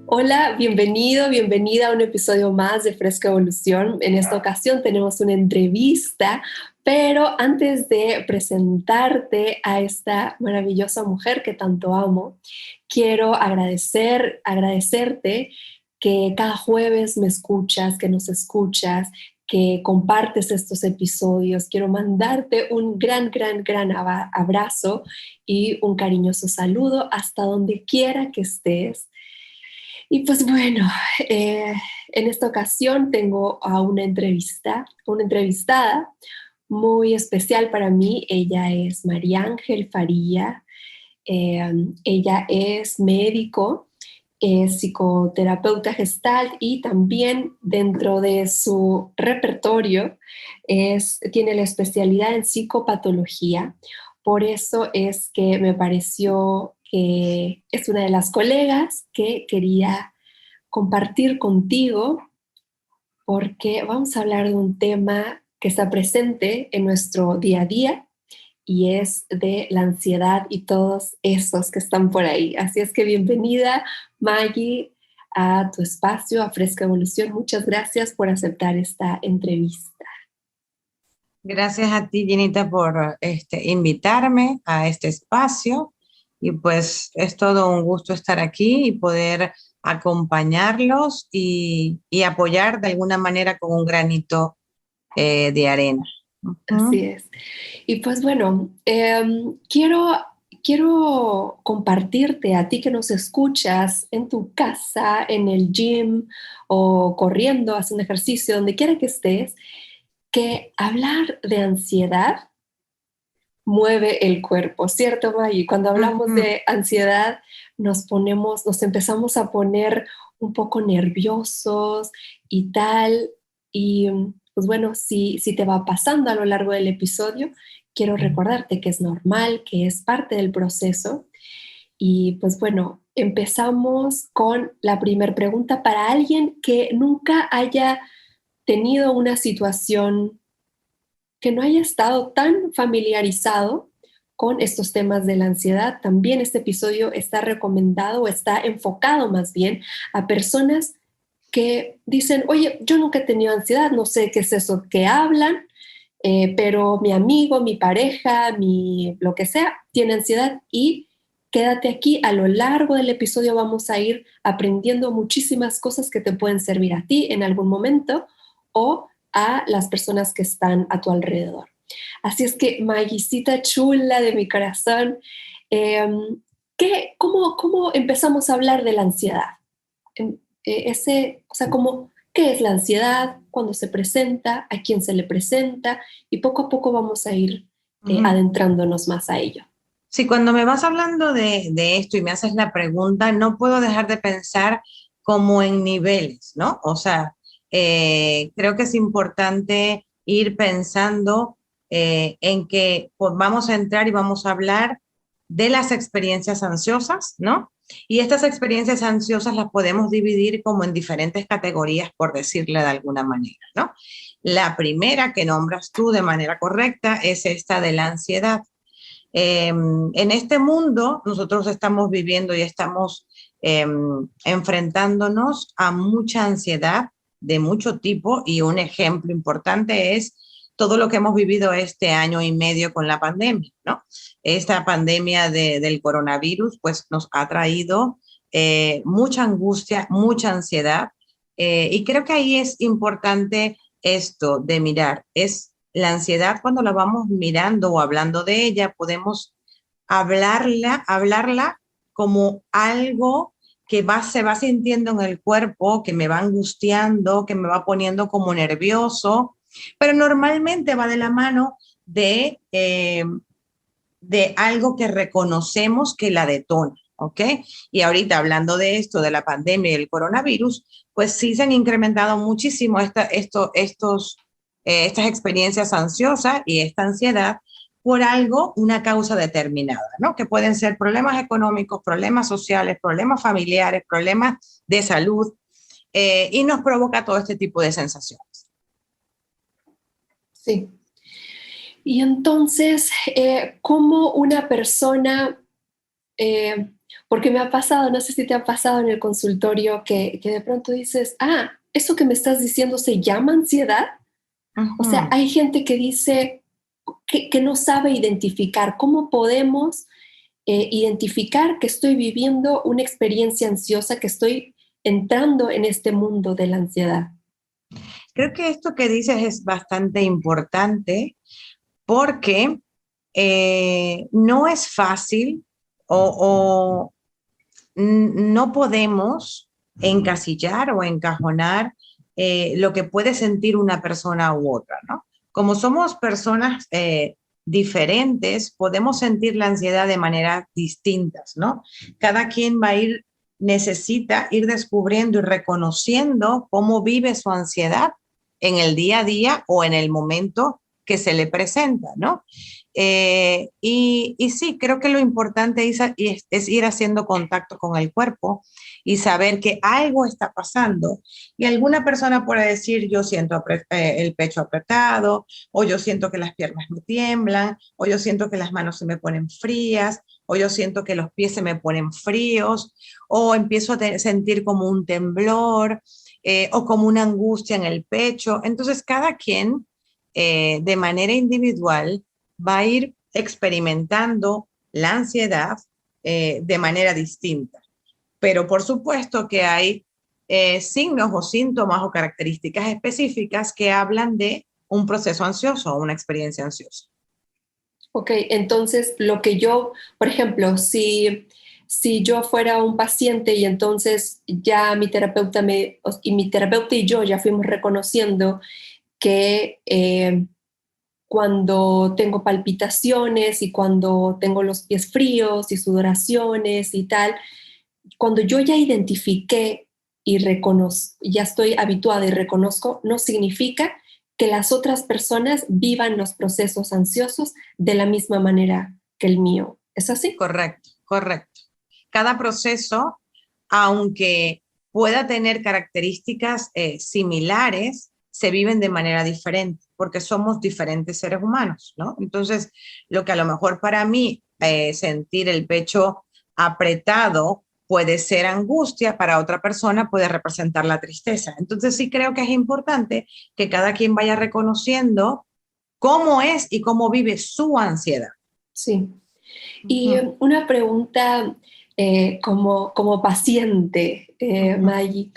Hola, bienvenido, bienvenida a un episodio más de Fresca Evolución. En esta ocasión tenemos una entrevista, pero antes de presentarte a esta maravillosa mujer que tanto amo, quiero agradecerte que cada jueves me escuchas, que nos escuchas, que compartes estos episodios. Quiero mandarte un gran abrazo y un cariñoso saludo hasta donde quiera que estés. Y pues bueno, en esta ocasión tengo a una entrevistada muy especial para mí. Ella es María Ángel Faría. Ella es médico, es psicoterapeuta gestalt y también dentro de su repertorio tiene la especialidad en psicopatología. Por eso es que me pareció que es una de las colegas que quería compartir contigo porque vamos a hablar de un tema que está presente en nuestro día a día y es de la ansiedad y todos esos que están por ahí. Así es que bienvenida, Maggie, a tu espacio, a Fresca Evolución. Muchas gracias por aceptar esta entrevista. Gracias a ti, Jenita, por invitarme a este espacio. Y pues es todo un gusto estar aquí y poder acompañarlos y apoyar de alguna manera con un granito de arena. Así Ujú. es. Y pues bueno, quiero compartirte a ti que nos escuchas en tu casa, en el gym o corriendo, haciendo ejercicio, donde quiera que estés, que hablar de ansiedad mueve el cuerpo, ¿cierto, Maggie? Cuando hablamos Ujú. de ansiedad, nos empezamos a poner un poco nerviosos y tal. Y pues bueno, si te va pasando a lo largo del episodio, quiero recordarte que es normal, que es parte del proceso. Y pues bueno, empezamos con la primera pregunta para alguien que nunca haya tenido una situación, que no haya estado tan familiarizado con estos temas de la ansiedad. También este episodio está recomendado o está enfocado más bien a personas que dicen, oye, yo nunca he tenido ansiedad, no sé qué es eso que hablan, pero mi amigo, mi pareja, lo que sea, tiene ansiedad y quédate aquí. A lo largo del episodio vamos a ir aprendiendo muchísimas cosas que te pueden servir a ti en algún momento o a las personas que están a tu alrededor. Así es que, Maguisita chula de mi corazón, eh, cómo empezamos a hablar de la ansiedad? O sea, ¿qué es la ansiedad? ¿Cuándo se presenta? ¿A quién se le presenta? Y poco a poco vamos a ir Ujú. adentrándonos más a ello. Sí, cuando me vas hablando de esto y me haces la pregunta, no puedo dejar de pensar como en niveles, ¿no? O sea, creo que es importante ir pensando en que pues, vamos a entrar y vamos a hablar de las experiencias ansiosas, ¿no? Y estas experiencias ansiosas las podemos dividir como en diferentes categorías, por decirle de alguna manera, ¿no? La primera que nombras tú de manera correcta es esta de la ansiedad. En este mundo nosotros estamos viviendo y estamos enfrentándonos a mucha ansiedad de mucho tipo y un ejemplo importante es todo lo que hemos vivido este año y medio con la pandemia, ¿no? Esta pandemia del coronavirus pues nos ha traído mucha angustia, mucha ansiedad y creo que ahí es importante esto de mirar, es la ansiedad cuando la vamos mirando o hablando de ella, podemos hablarla como algo que se va sintiendo en el cuerpo, que me va angustiando, que me va poniendo como nervioso, pero normalmente va de la mano de algo que reconocemos que la detona. ¿Ok? Y ahorita hablando de esto, de la pandemia y el coronavirus, pues sí se han incrementado muchísimo estas experiencias ansiosas y esta ansiedad por algo, una causa determinada, ¿no? Que pueden ser problemas económicos, problemas sociales, problemas familiares, problemas de salud, y nos provoca todo este tipo de sensaciones. Sí. Y entonces, ¿cómo una persona, Porque me ha pasado, no sé si te ha pasado en el consultorio que de pronto dices, eso que me estás diciendo se llama ansiedad. O sea, Ujú. hay gente que dice que no sabe identificar. ¿Cómo podemos identificar que estoy viviendo una experiencia ansiosa, que estoy entrando en este mundo de la ansiedad? Creo que esto que dices es bastante importante porque no es fácil o no podemos encasillar o encajonar lo que puede sentir una persona u otra, ¿no? Como somos personas diferentes, podemos sentir la ansiedad de maneras distintas, ¿no? Cada quien necesita ir descubriendo y reconociendo cómo vive su ansiedad en el día a día o en el momento que se le presenta, ¿no? Y sí, creo que lo importante es ir haciendo contacto con el cuerpo y saber que algo está pasando. Y alguna persona puede decir, yo siento el pecho apretado, o yo siento que las piernas me tiemblan, o yo siento que las manos se me ponen frías, o yo siento que los pies se me ponen fríos, o empiezo a sentir como un temblor, o como una angustia en el pecho. Entonces, cada quien de manera individual va a ir experimentando la ansiedad de manera distinta. Pero por supuesto que hay signos o síntomas o características específicas que hablan de un proceso ansioso o una experiencia ansiosa. Ok, entonces lo que yo, por ejemplo, si yo fuera un paciente y entonces ya mi terapeuta y yo ya fuimos reconociendo que cuando tengo palpitaciones y cuando tengo los pies fríos y sudoraciones y tal, cuando yo ya identifiqué y reconozco, ya estoy habituada y reconozco, no significa que las otras personas vivan los procesos ansiosos de la misma manera que el mío. ¿Es así? Correcto, correcto. Cada proceso, aunque pueda tener características similares, se viven de manera diferente porque somos diferentes seres humanos, ¿no? Entonces, lo que a lo mejor para mí sentir el pecho apretado puede ser angustia, para otra persona puede representar la tristeza. Entonces, sí creo que es importante que cada quien vaya reconociendo cómo es y cómo vive su ansiedad. Sí. Y Ujú, una pregunta como paciente, ujú. Maggie.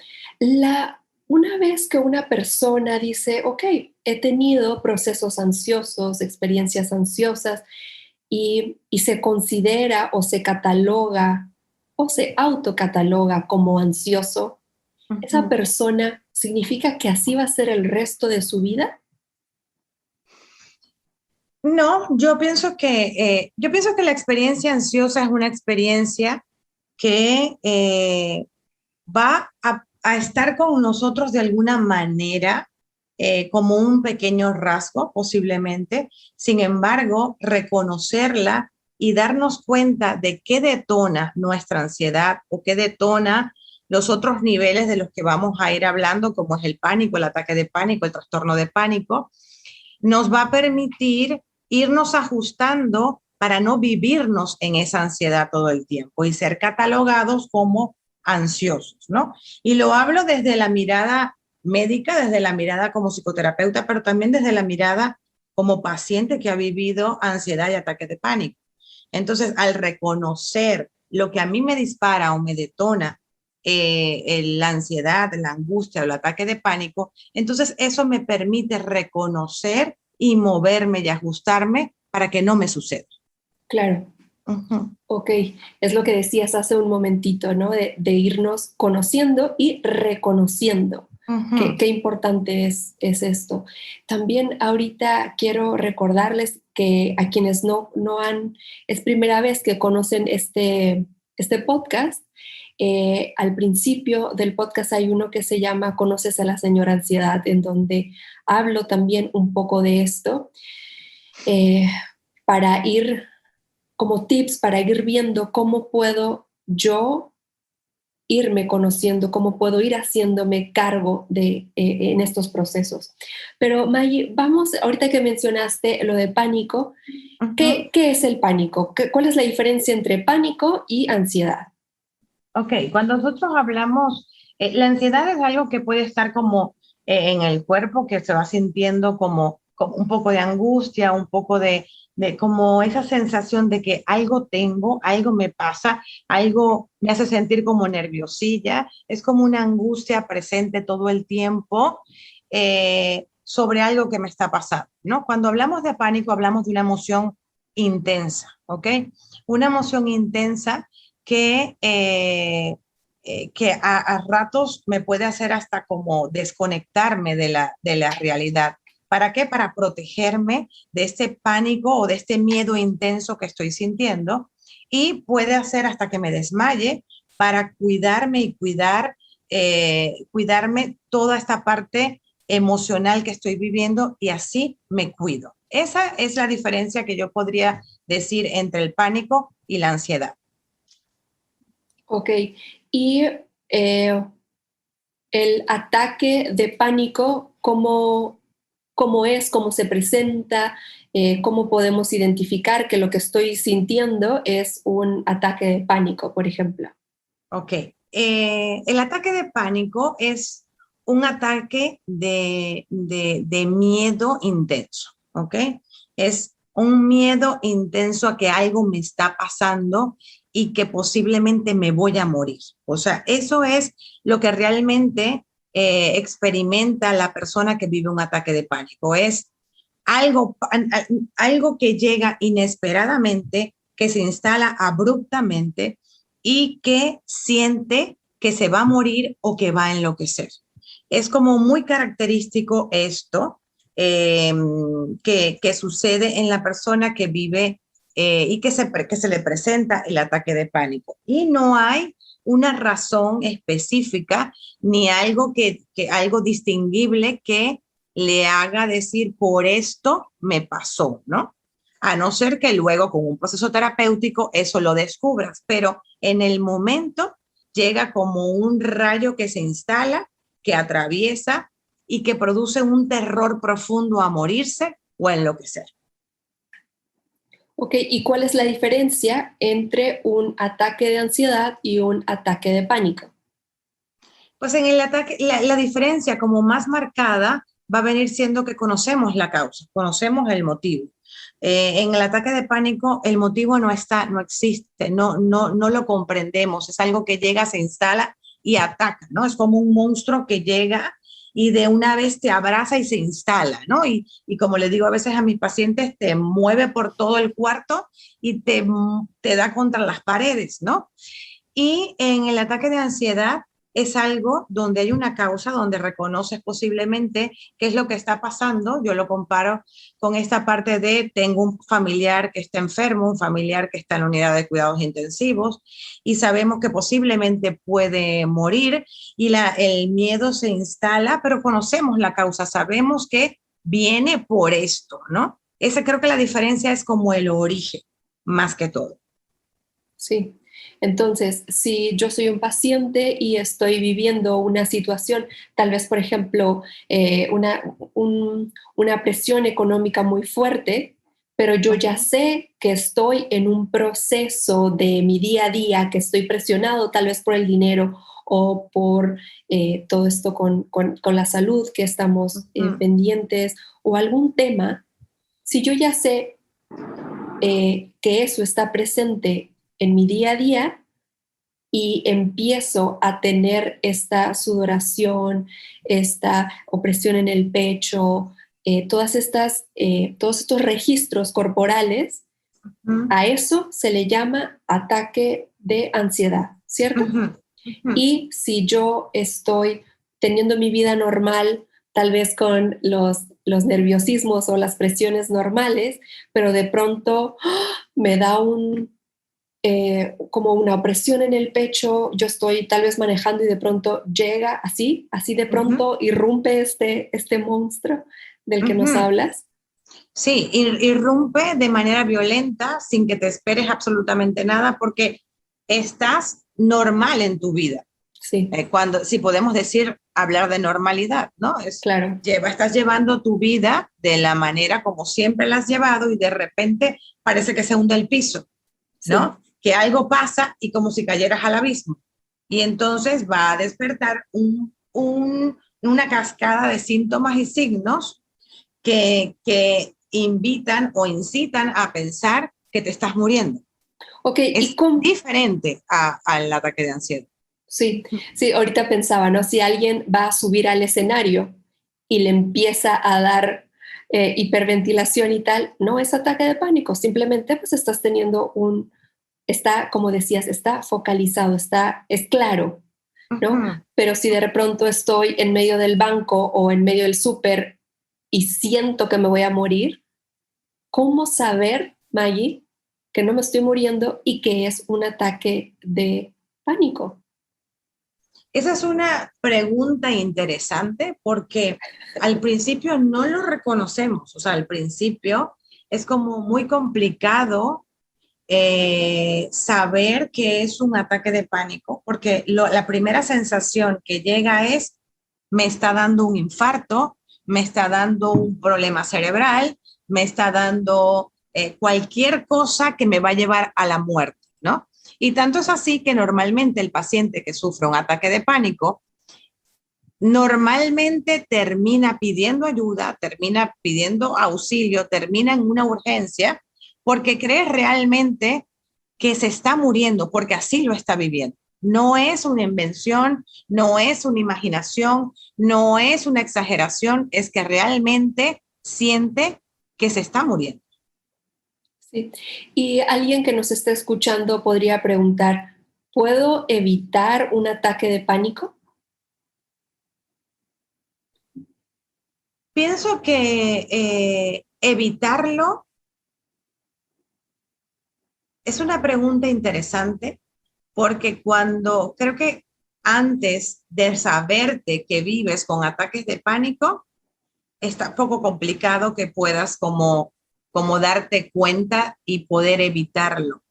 Una vez que una persona dice, ok, he tenido procesos ansiosos, experiencias ansiosas, y se considera o se cataloga o se autocataloga como ansioso, ¿esa Ujú. persona significa que así va a ser el resto de su vida? No, yo pienso que la experiencia ansiosa es una experiencia que va a estar con nosotros de alguna manera, como un pequeño rasgo posiblemente. Sin embargo, reconocerla y darnos cuenta de qué detona nuestra ansiedad o qué detona los otros niveles de los que vamos a ir hablando, como es el pánico, el ataque de pánico, el trastorno de pánico, nos va a permitir irnos ajustando para no vivirnos en esa ansiedad todo el tiempo y ser catalogados como ansiosos, ¿no? Y lo hablo desde la mirada médica, desde la mirada como psicoterapeuta, pero también desde la mirada como paciente que ha vivido ansiedad y ataques de pánico. Entonces, al reconocer lo que a mí me dispara o me detona la ansiedad, la angustia o el ataque de pánico, entonces eso me permite reconocer y moverme y ajustarme para que no me suceda. Claro. Ujú, Ok, es lo que decías hace un momentito, ¿no? De irnos conociendo y reconociendo. ujú. Qué importante es esto. También ahorita quiero recordarles que a quienes no han, es primera vez que conocen este podcast. Al principio del podcast hay uno que se llama Conoces a la señora Ansiedad, en donde hablo también un poco de esto, eh, para ir como tips para ir viendo cómo puedo yo irme conociendo, cómo puedo ir haciéndome cargo en estos procesos. Pero Maggie, vamos, ahorita que mencionaste lo de pánico, Ujú. ¿qué es el pánico? ¿Cuál es la diferencia entre pánico y ansiedad? Ok, cuando nosotros hablamos, la ansiedad es algo que puede estar como en el cuerpo, que se va sintiendo como un poco de angustia, un poco de como esa sensación de que algo tengo, algo me pasa, algo me hace sentir como nerviosilla, es como una angustia presente todo el tiempo sobre algo que me está pasando, ¿no? Cuando hablamos de pánico, hablamos de una emoción intensa, ¿ok? Una emoción intensa que a ratos me puede hacer hasta como desconectarme de la realidad. ¿Para qué? Para protegerme de este pánico o de este miedo intenso que estoy sintiendo y puede hacer hasta que me desmaye para cuidarme y cuidarme toda esta parte emocional que estoy viviendo y así me cuido. Esa es la diferencia que yo podría decir entre el pánico y la ansiedad. Ok, y el ataque de pánico, cómo es, cómo se presenta, cómo podemos identificar que lo que estoy sintiendo es un ataque de pánico, por ejemplo. Ok. El ataque de pánico es un ataque de miedo intenso, ¿ok? Es un miedo intenso a que algo me está pasando y que posiblemente me voy a morir. O sea, eso es lo que realmente experimenta la persona que vive un ataque de pánico. Es algo, algo que llega inesperadamente, que se instala abruptamente y que siente que se va a morir o que va a enloquecer. Es como muy característico esto eh, que sucede en la persona que vive y que se le presenta el ataque de pánico. Y no hay una razón específica ni algo algo distinguible que le haga decir por esto me pasó, ¿no? A no ser que luego con un proceso terapéutico eso lo descubras, pero en el momento llega como un rayo que se instala, que atraviesa y que produce un terror profundo a morirse o a enloquecer. Ok, ¿y cuál es la diferencia entre un ataque de ansiedad y un ataque de pánico? Pues en el ataque, la diferencia como más marcada va a venir siendo que conocemos la causa, conocemos el motivo. En el ataque de pánico, el motivo no está, no existe, no lo comprendemos, es algo que llega, se instala y ataca, ¿no? Es como un monstruo que llega y de una vez te abraza y se instala, ¿no? Y como le digo a veces a mis pacientes, te mueve por todo el cuarto y te da contra las paredes, ¿no? Y en el ataque de ansiedad es algo donde hay una causa, donde reconoces posiblemente qué es lo que está pasando. Yo lo comparo con esta parte de tengo un familiar que está enfermo, un familiar que está en la unidad de cuidados intensivos y sabemos que posiblemente puede morir y el miedo se instala, pero conocemos la causa, sabemos que viene por esto, ¿no? Esa creo que la diferencia es como el origen, más que todo. Sí. Entonces, si yo soy un paciente y estoy viviendo una situación, tal vez, por ejemplo, una presión económica muy fuerte, pero yo ya sé que estoy en un proceso de mi día a día, que estoy presionado tal vez por el dinero o por todo esto con la salud, que estamos pendientes o algún tema, si yo ya sé que eso está presente en mi día a día y empiezo a tener esta sudoración, esta opresión en el pecho, todos estos registros corporales, a eso se le llama ataque de ansiedad, ¿cierto? Y si yo estoy teniendo mi vida normal, tal vez con los nerviosismos o las presiones normales, pero de pronto me da como una opresión en el pecho, yo estoy tal vez manejando y de pronto llega así de pronto irrumpe este monstruo del que nos hablas. Sí, irrumpe de manera violenta sin que te esperes absolutamente nada porque estás normal en tu vida. Sí. Si podemos decir, hablar de normalidad, ¿no? Claro. Estás llevando tu vida de la manera como siempre la has llevado y de repente parece que se hunde el piso, ¿no? Sí. Que algo pasa y como si cayeras al abismo. Y entonces va a despertar una cascada de síntomas y signos que invitan o incitan a pensar que te estás muriendo. Ok, Es diferente al ataque de ansiedad. Sí, sí, ahorita pensaba, ¿no? Si alguien va a subir al escenario y le empieza a dar hiperventilación y tal, no es ataque de pánico, simplemente pues estás teniendo está, como decías, está focalizado, es claro, ¿no? Pero si de pronto estoy en medio del banco o en medio del súper y siento que me voy a morir, ¿cómo saber, Maggie, que no me estoy muriendo y que es un ataque de pánico? Esa es una pregunta interesante porque al principio no lo reconocemos, o sea, al principio es como muy complicado saber que es un ataque de pánico, porque la primera sensación que llega es, me está dando un infarto, me está dando un problema cerebral, me está dando cualquier cosa que me va a llevar a la muerte, ¿no? Y tanto es así que normalmente el paciente que sufre un ataque de pánico normalmente termina pidiendo ayuda, termina pidiendo auxilio, termina en una urgencia porque cree realmente que se está muriendo, porque así lo está viviendo. No es una invención, no es una imaginación, no es una exageración, es que realmente siente que se está muriendo. Sí. Y alguien que nos esté escuchando podría preguntar, ¿puedo evitar un ataque de pánico? Pienso que evitarlo es una pregunta interesante porque creo que antes de saberte que vives con ataques de pánico, está poco complicado que puedas como darte cuenta y poder evitarlo.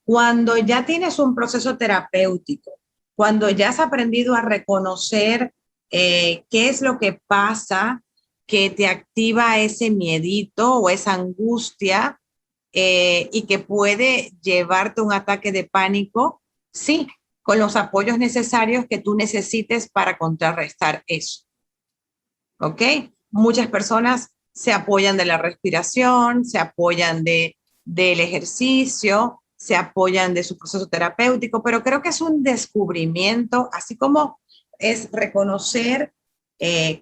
Cuando ya tienes un proceso terapéutico, cuando ya has aprendido a reconocer qué es lo que pasa, que te activa ese miedito o esa angustia y que puede llevarte a un ataque de pánico, sí, con los apoyos necesarios que tú necesites para contrarrestar eso. ¿Ok? Muchas personas se apoyan de la respiración, se apoyan del ejercicio, se apoyan de su proceso terapéutico, pero creo que es un descubrimiento, así como es reconocer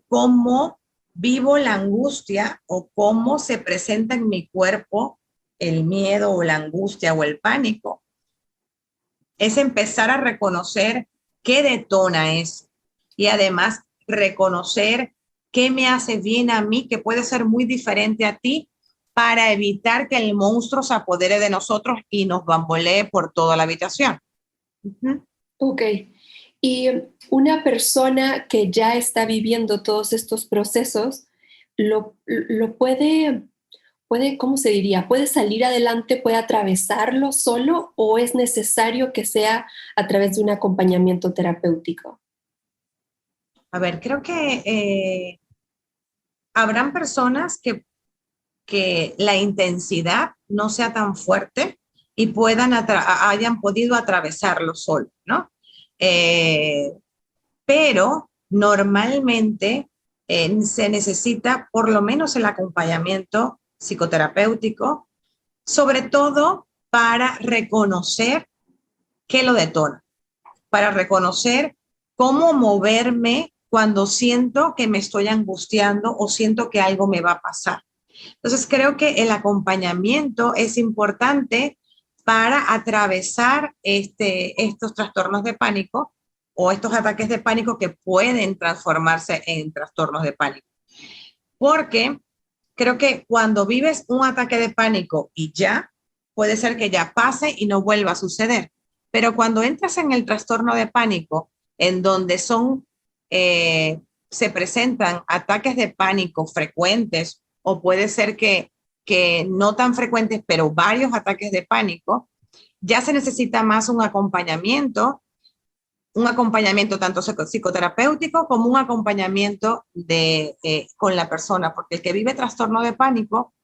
cómo vivo la angustia o cómo se presenta en mi cuerpo el miedo o la angustia o el pánico. Es empezar a reconocer qué detona eso y además reconocer qué me hace bien a mí, que puede ser muy diferente a ti, para evitar que el monstruo se apodere de nosotros y nos bambolee por toda la habitación. Ok. Y una persona que ya está viviendo todos estos procesos, lo puede, ¿cómo se diría? ¿Puede salir adelante, puede atravesarlo solo o es necesario que sea a través de un acompañamiento terapéutico? A ver, creo que habrán personas que la intensidad no sea tan fuerte y hayan podido atravesarlo solo, ¿no? Eh, pero normalmente se necesita por lo menos el acompañamiento psicoterapéutico, sobre todo para reconocer qué lo detona, para reconocer cómo moverme cuando siento que me estoy angustiando o siento que algo me va a pasar. Entonces, creo que el acompañamiento es importante para atravesar estos trastornos de pánico o estos ataques de pánico que pueden transformarse en trastornos de pánico. Porque creo que cuando vives un ataque de pánico y ya, puede ser que ya pase y no vuelva a suceder. Pero cuando entras en el trastorno de pánico, en donde se presentan ataques de pánico frecuentes, o puede ser que no tan frecuentes, pero varios ataques de pánico, ya se necesita más un acompañamiento tanto psicoterapéutico como un acompañamiento con la persona, porque el que vive trastorno de pánico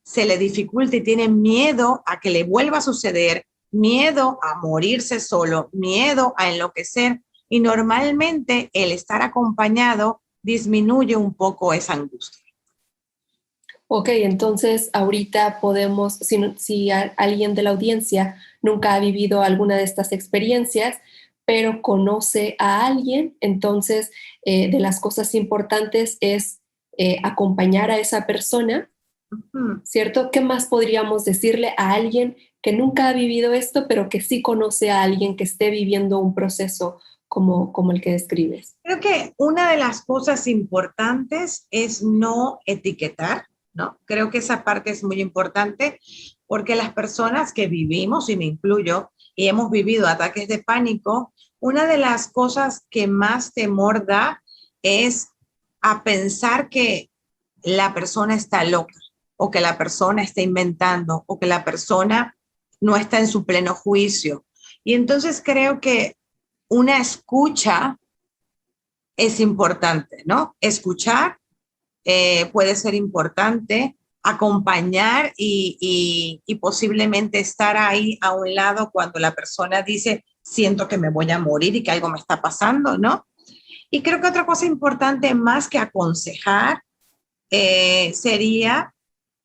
se le dificulta y tiene miedo a que le vuelva a suceder, miedo a morirse solo, miedo a enloquecer, y normalmente el estar acompañado disminuye un poco esa angustia. Ok, entonces ahorita podemos, si alguien de la audiencia nunca ha vivido alguna de estas experiencias, pero conoce a alguien, entonces de las cosas importantes es acompañar a esa persona, ¿cierto? ¿Qué más podríamos decirle a alguien que nunca ha vivido esto, pero que sí conoce a alguien que esté viviendo un proceso como el que describes? Creo que una de las cosas importantes es no etiquetar, ¿no? Creo que esa parte es muy importante porque las personas que vivimos, y me incluyo, y hemos vivido ataques de pánico, una de las cosas que más temor da es a pensar que la persona está loca o que la persona está inventando o que la persona no está en su pleno juicio. Y entonces creo que una escucha es importante, ¿no? Escuchar puede ser importante, acompañar y posiblemente estar ahí a un lado cuando la persona dice, siento que me voy a morir y que algo me está pasando, ¿no? Y creo que otra cosa importante más que aconsejar sería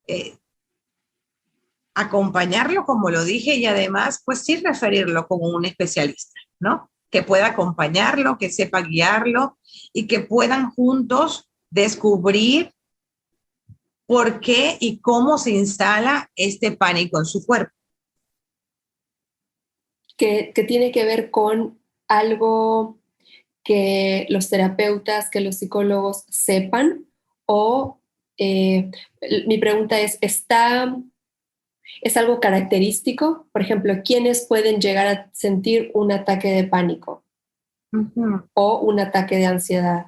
eh, acompañarlo, como lo dije, y además, pues sí referirlo con un especialista, ¿no? Que pueda acompañarlo, que sepa guiarlo y que puedan juntos descubrir por qué y cómo se instala este pánico en su cuerpo. Que tiene que ver con algo que los terapeutas, que los psicólogos sepan o mi pregunta ¿es algo característico? Por ejemplo, ¿quiénes pueden llegar a sentir un ataque de pánico o un ataque de ansiedad?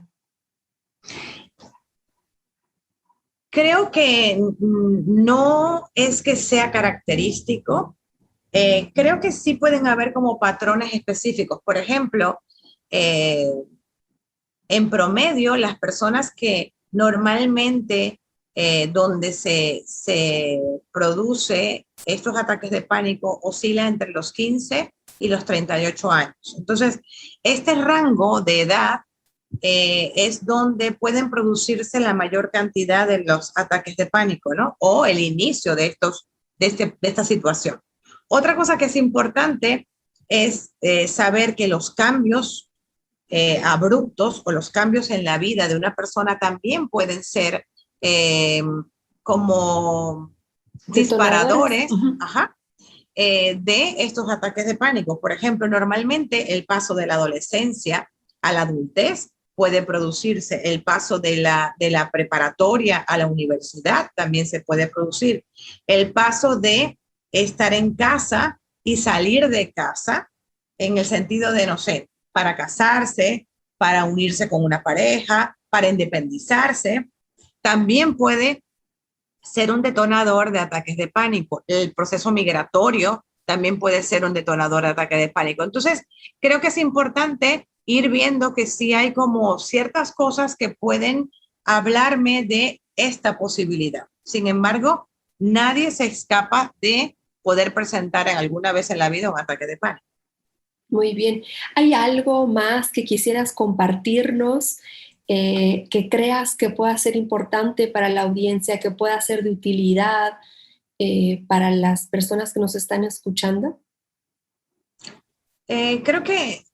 Creo que no es que sea característico. Creo que sí pueden haber como patrones específicos. Por ejemplo, eh, en promedio, las personas que normalmente donde se produce estos ataques de pánico oscila entre los 15 y los 38 años. Entonces, este rango de edad es donde pueden producirse la mayor cantidad de los ataques de pánico, ¿no? O el inicio de esta situación. Otra cosa que es importante es saber que los cambios abruptos o los cambios en la vida de una persona también pueden ser eh, como disparadores, ajá, de estos ataques de pánico. Por ejemplo, normalmente el paso de la adolescencia a la adultez puede producirse, el paso de la preparatoria a la universidad también se puede producir, el paso de estar en casa y salir de casa en el sentido de, no sé, para casarse, para unirse con una pareja, para independizarse, también puede ser un detonador de ataques de pánico. El proceso migratorio también puede ser un detonador de ataque de pánico. Entonces, creo que es importante ir viendo que sí hay como ciertas cosas que pueden hablarme de esta posibilidad. Sin embargo, nadie se escapa de poder presentar en alguna vez en la vida un ataque de pánico. Muy bien. ¿Hay algo más que quisieras compartirnos que creas que pueda ser importante para la audiencia, que pueda ser de utilidad para las personas que nos están escuchando? Creo que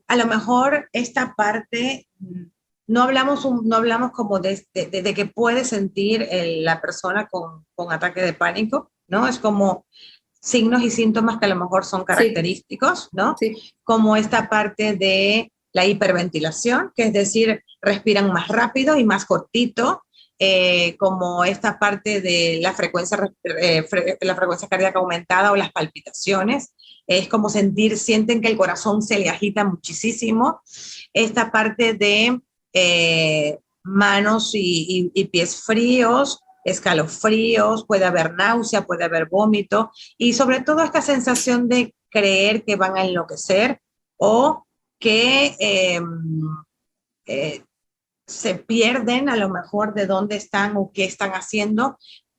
a lo mejor esta parte no hablamos como de que puede sentir la persona con ataque de pánico, ¿no? Es como signos y síntomas que a lo mejor son característicos, ¿no? Sí. Como esta parte de la hiperventilación, que es decir, respiran más rápido y más cortito, como esta parte de la frecuencia cardíaca aumentada o las palpitaciones, es como sienten que el corazón se le agita muchísimo, esta parte de manos y pies fríos, escalofríos, puede haber náusea, puede haber vómito y sobre todo esta sensación de creer que van a enloquecer o que se pierden a lo mejor de dónde están o qué están haciendo,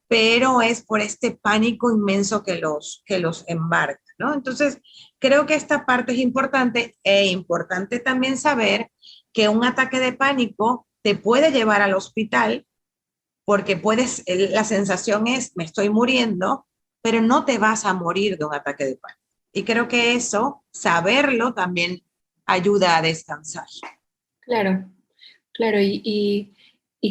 pero es por este pánico inmenso que los embarga. ¿no? Entonces, creo que esta parte es importante e importante también saber que un ataque de pánico te puede llevar al hospital porque la sensación es, me estoy muriendo, pero no te vas a morir de un ataque de pánico. Y creo que eso, saberlo, también ayuda a descansar. Claro, claro, y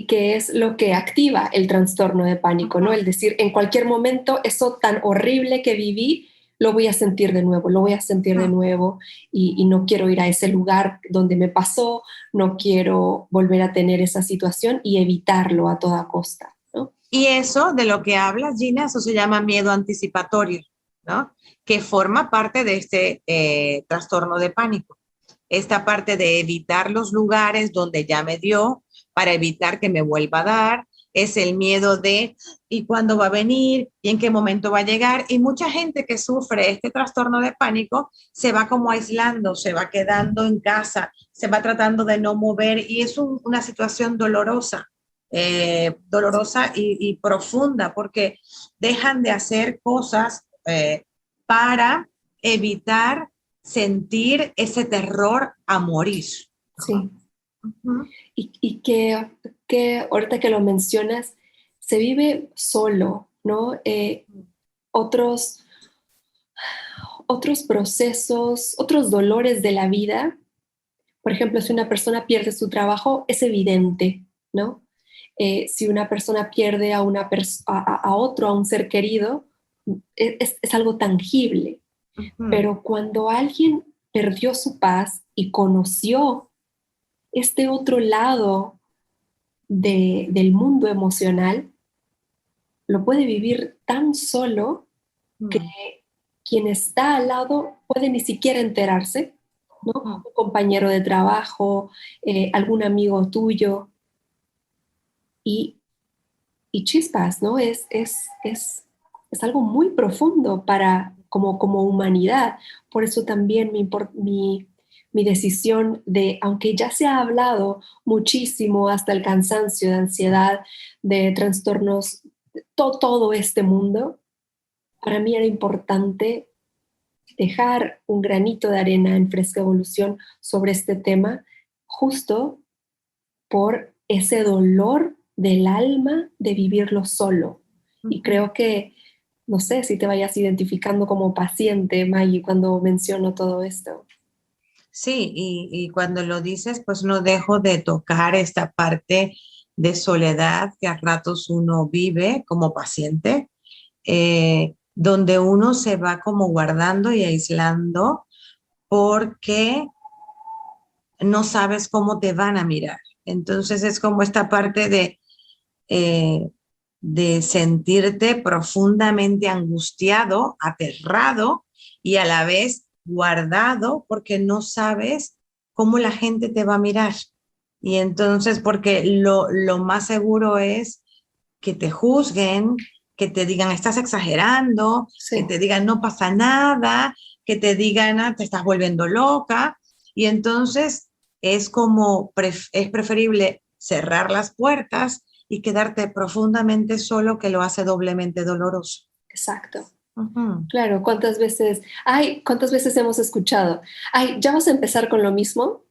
qué es lo que activa el trastorno de pánico, ¿no? El decir, en cualquier momento, eso tan horrible que viví, lo voy a sentir de nuevo, lo voy a sentir de nuevo y no quiero ir a ese lugar donde me pasó, no quiero volver a tener esa situación y evitarlo a toda costa, ¿no? Y eso de lo que hablas, Gina, eso se llama miedo anticipatorio, ¿no? Que forma parte de este trastorno de pánico. Esta parte de evitar los lugares donde ya me dio para evitar que me vuelva a dar, es el miedo de ¿y cuándo va a venir? ¿Y en qué momento va a llegar? Y mucha gente que sufre este trastorno de pánico se va como aislando, se va quedando en casa, se va tratando de no mover y es una situación dolorosa. Dolorosa y profunda porque dejan de hacer cosas para evitar sentir ese terror a morir. Sí. Y que ahorita que lo mencionas, se vive solo, ¿no? Otros, otros procesos, otros dolores de la vida. Por ejemplo, si una persona pierde su trabajo, es evidente, ¿no? Si una persona pierde a, a otro, a un ser querido, es algo tangible. Pero cuando alguien perdió su paz y conoció este otro lado del mundo emocional, lo puede vivir tan solo que quien está al lado puede ni siquiera enterarse, ¿no? Un compañero de trabajo, algún amigo tuyo, y, y chispas, ¿no? Es algo muy profundo para, como humanidad. Por eso también mi decisión de, aunque ya se ha hablado muchísimo hasta el cansancio de ansiedad, de trastornos, todo este mundo, para mí era importante dejar un granito de arena en Fresca Evolución sobre este tema, justo por ese dolor del alma de vivirlo solo. Y creo que, no sé si te vayas identificando como paciente, Maggie, cuando menciono todo esto. Sí, y cuando lo dices, pues no dejo de tocar esta parte de soledad que a ratos uno vive como paciente, donde uno se va como guardando y aislando porque no sabes cómo te van a mirar. Entonces es como esta parte eh, de sentirte profundamente angustiado, aterrado y a la vez guardado porque no sabes cómo la gente te va a mirar. Y entonces, porque lo más seguro es que te juzguen, que te digan, estás exagerando, Sí. que te digan, no pasa nada, que te digan, ah, te estás volviendo loca. Y entonces es como, es preferible cerrar las puertas y quedarte profundamente solo, que lo hace doblemente doloroso. Exacto. Claro, ¿cuántas veces hemos escuchado? Ay, ya vas a empezar con lo mismo.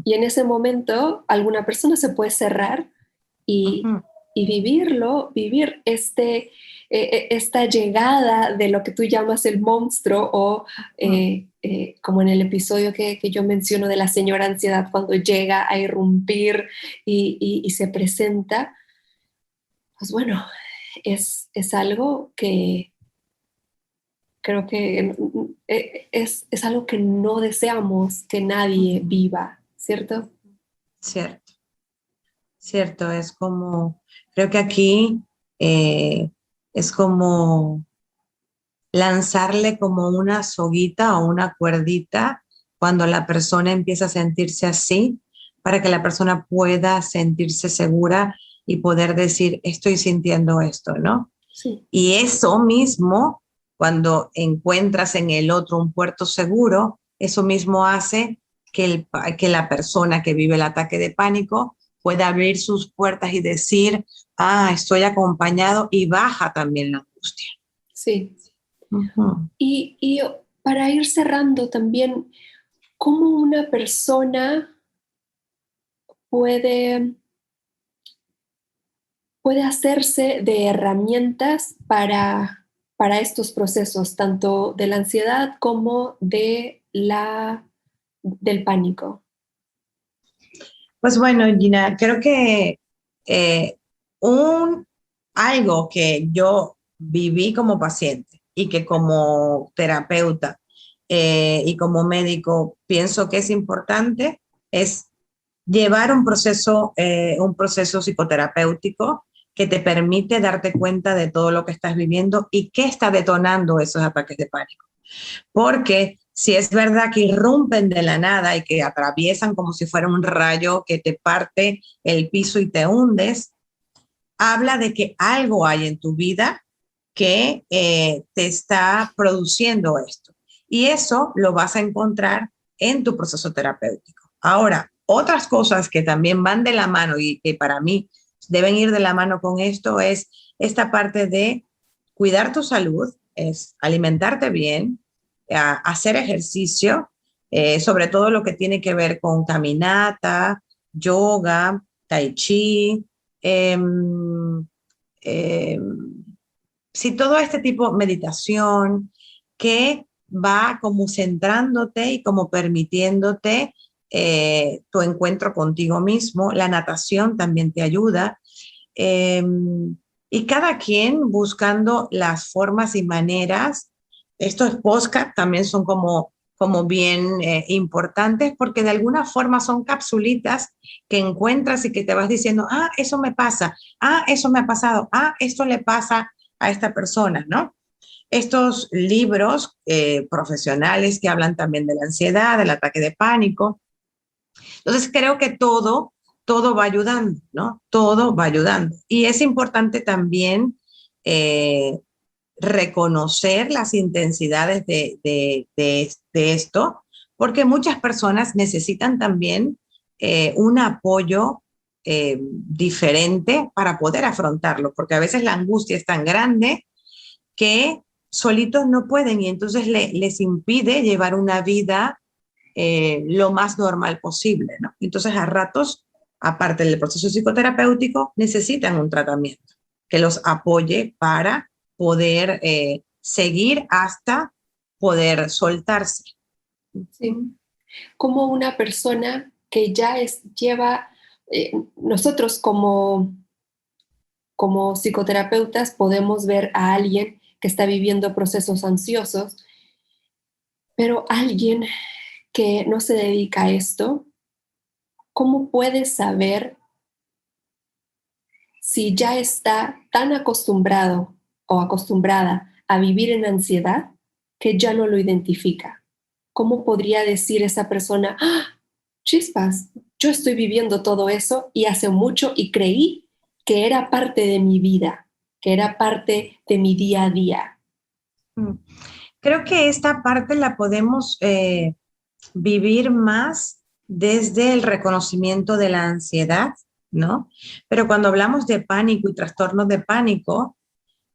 Y en ese momento alguna persona se puede cerrar y vivir esta llegada de lo que tú llamas el monstruo o como en el episodio que yo menciono de la señora ansiedad, cuando llega a irrumpir y se presenta, pues bueno, es algo que creo que es algo que no deseamos que nadie viva, ¿cierto? Cierto, cierto, es como, creo que aquí es como lanzarle como una soguita o una cuerdita cuando la persona empieza a sentirse así, para que la persona pueda sentirse segura y poder decir, estoy sintiendo esto, ¿no? Sí. Y eso mismo, cuando encuentras en el otro un puerto seguro, eso mismo hace que la persona que vive el ataque de pánico pueda abrir sus puertas y decir, ah, estoy acompañado, y baja también la angustia. Sí, Ujú. Y para ir cerrando también, ¿cómo una persona puede, puede hacerse de herramientas para estos procesos, tanto de la ansiedad como del pánico? Pues bueno, Gina, creo que eh, un, algo que yo viví como paciente y que como terapeuta y como médico pienso que es importante es llevar un proceso psicoterapéutico que te permite darte cuenta de todo lo que estás viviendo y qué está detonando esos ataques de pánico. Porque si es verdad que irrumpen de la nada y que atraviesan como si fuera un rayo que te parte el piso y te hundes, habla de que algo hay en tu vida que te está produciendo esto. Y eso lo vas a encontrar en tu proceso terapéutico. Ahora, otras cosas que también van de la mano y que para mí deben ir de la mano con esto es esta parte de cuidar tu salud, es alimentarte bien, hacer ejercicio, sobre todo lo que tiene que ver con caminata, yoga, tai chi, eh, eh, si todo este tipo de meditación que va como centrándote y como permitiéndote tu encuentro contigo mismo, la natación también te ayuda. eh, y cada quien buscando las formas y maneras. Estos podcasts también son como bien importantes porque de alguna forma son capsulitas que encuentras y que te vas diciendo, ah, eso me pasa, ah, eso me ha pasado, ah, esto le pasa a esta persona, ¿no? Estos libros profesionales que hablan también de la ansiedad, del ataque de pánico. Entonces creo que todo va ayudando, ¿no? Todo va ayudando. Y es importante también eh, reconocer las intensidades de esto, porque muchas personas necesitan también un apoyo diferente para poder afrontarlo, porque a veces la angustia es tan grande que solitos no pueden y entonces les impide llevar una vida lo más normal posible, ¿no? Entonces a ratos, aparte del proceso psicoterapéutico, necesitan un tratamiento que los apoye para poder seguir hasta poder soltarse. Sí. Como una persona que lleva, nosotros como psicoterapeutas podemos ver a alguien que está viviendo procesos ansiosos, pero alguien que no se dedica a esto, ¿cómo puede saber si ya está tan acostumbrado o acostumbrada a vivir en ansiedad que ya no lo identifica? ¿Cómo podría decir esa persona, ¡ah, chispas, yo estoy viviendo todo eso y hace mucho y creí que era parte de mi vida, que era parte de mi día a día? Mm. Creo que esta parte la podemos vivir más desde el reconocimiento de la ansiedad, ¿no? Pero cuando hablamos de pánico y trastornos de pánico,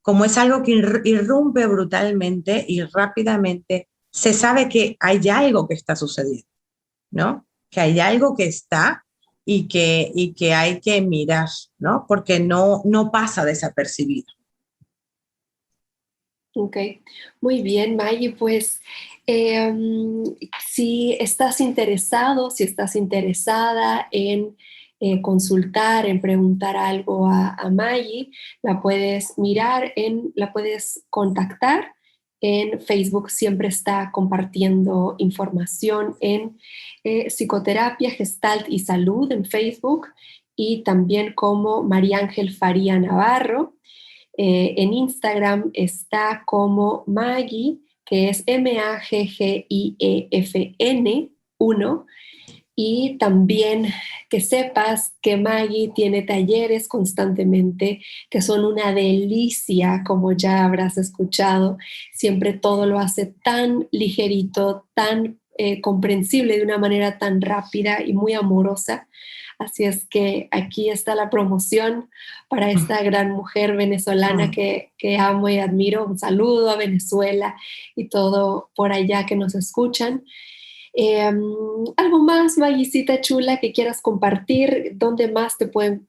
como es algo que irrumpe brutalmente y rápidamente, se sabe que hay algo que está sucediendo, ¿no? Que hay algo que está y que hay que mirar, ¿no? Porque no pasa desapercibido. Ok, muy bien, Maggie. Pues si estás interesado, si estás interesada en consultar, en preguntar algo a Maggie, la puedes la puedes contactar. En Facebook siempre está compartiendo información en psicoterapia, gestalt y salud en Facebook y también como María Ángel Faría Navarro. En Instagram está como Maggie, que es Maggiefn 1. Y también que sepas que Maggie tiene talleres constantemente que son una delicia, como ya habrás escuchado. Siempre todo lo hace tan ligerito, tan comprensible de una manera tan rápida y muy amorosa. Así es que aquí está la promoción para esta gran mujer venezolana que amo y admiro. Un saludo a Venezuela y todo por allá que nos escuchan. ¿Algo más, Maguisita chula, que quieras compartir? ¿Dónde más te pueden,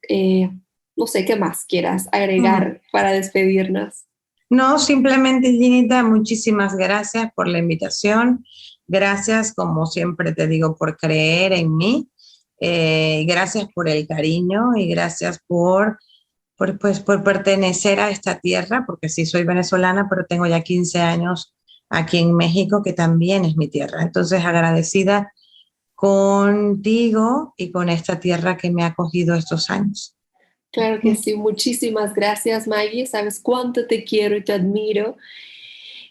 no sé, qué más quieras agregar para despedirnos? No, simplemente, Ginita, muchísimas gracias por la invitación. Gracias, como siempre te digo, por creer en mí. Gracias por el cariño y gracias por pertenecer a esta tierra, porque sí soy venezolana, pero tengo ya 15 años aquí en México, que también es mi tierra. Entonces, agradecida contigo y con esta tierra que me ha acogido estos años. Claro que sí, muchísimas gracias, Maggie. Sabes cuánto te quiero y te admiro.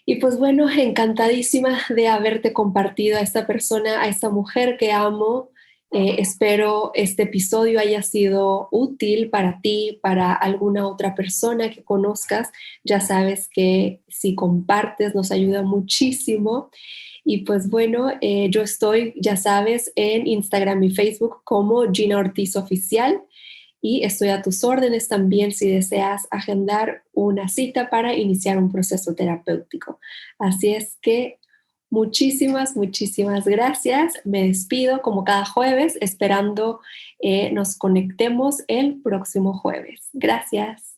Y pues bueno, encantadísima de haberte compartido a esta persona, a esta mujer que amo. Espero este episodio haya sido útil para ti, para alguna otra persona que conozcas. Ya sabes que si compartes nos ayuda muchísimo. Y pues bueno, yo estoy, ya sabes, en Instagram y Facebook como Gina Ortiz Oficial y estoy a tus órdenes también si deseas agendar una cita para iniciar un proceso terapéutico. Así es que muchísimas gracias. Me despido como cada jueves, esperando nos conectemos el próximo jueves. Gracias.